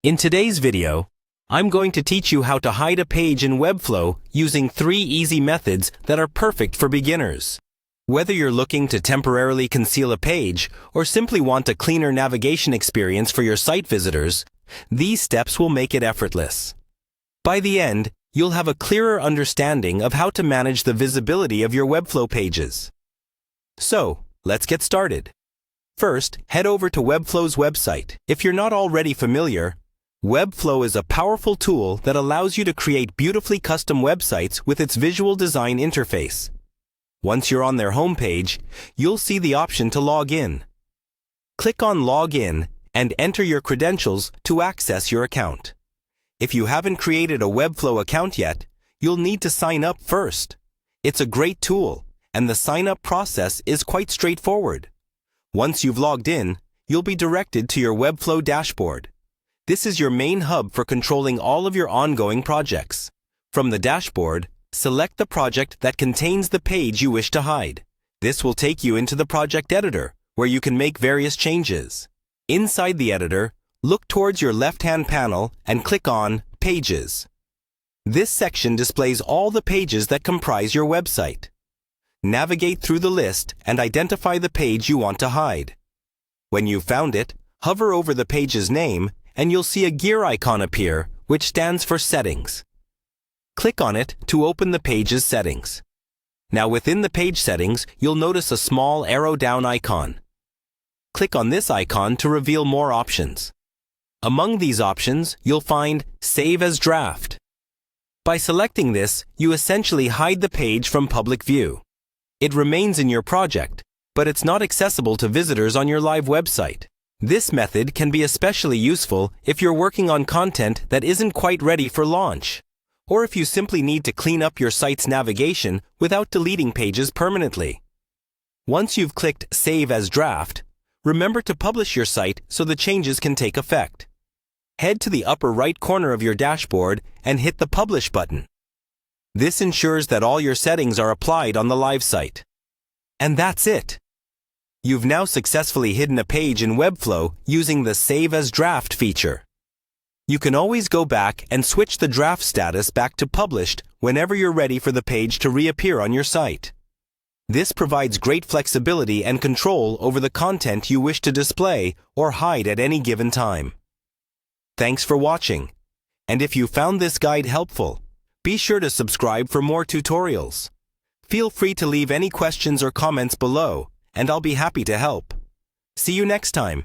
In today's video, I'm going to teach you how to hide a page in Webflow using 3 easy methods that are perfect for beginners. Whether you're looking to temporarily conceal a page or simply want a cleaner navigation experience for your site visitors, these steps will make it effortless. By the end, you'll have a clearer understanding of how to manage the visibility of your Webflow pages. So, let's get started. First, head over to Webflow's website. If you're not already familiar, Webflow is a powerful tool that allows you to create beautifully custom websites with its visual design interface. Once you're on their homepage, you'll see the option to log in. Click on Log In and enter your credentials to access your account. If you haven't created a Webflow account yet, you'll need to sign up first. It's a great tool, and the sign-up process is quite straightforward. Once you've logged in, you'll be directed to your Webflow dashboard. This is your main hub for controlling all of your ongoing projects. From the dashboard, select the project that contains the page you wish to hide. This will take you into the project editor, where you can make various changes. Inside the editor, look towards your left-hand panel and click on Pages. This section displays all the pages that comprise your website. Navigate through the list and identify the page you want to hide. When you've found it, hover over the page's name and you'll see a gear icon appear, which stands for Settings. Click on it to open the page's settings. Now within the page settings, you'll notice a small arrow down icon. Click on this icon to reveal more options. Among these options, you'll find Save as Draft. By selecting this, you essentially hide the page from public view. It remains in your project, but it's not accessible to visitors on your live website. This method can be especially useful if you're working on content that isn't quite ready for launch, or if you simply need to clean up your site's navigation without deleting pages permanently. Once you've clicked Save as Draft, remember to publish your site so the changes can take effect. Head to the upper right corner of your dashboard and hit the Publish button. This ensures that all your settings are applied on the live site. And that's it! You've now successfully hidden a page in Webflow using the Save as Draft feature. You can always go back and switch the draft status back to Published whenever you're ready for the page to reappear on your site. This provides great flexibility and control over the content you wish to display or hide at any given time. Thanks for watching. And if you found this guide helpful, be sure to subscribe for more tutorials. Feel free to leave any questions or comments below, and I'll be happy to help. See you next time.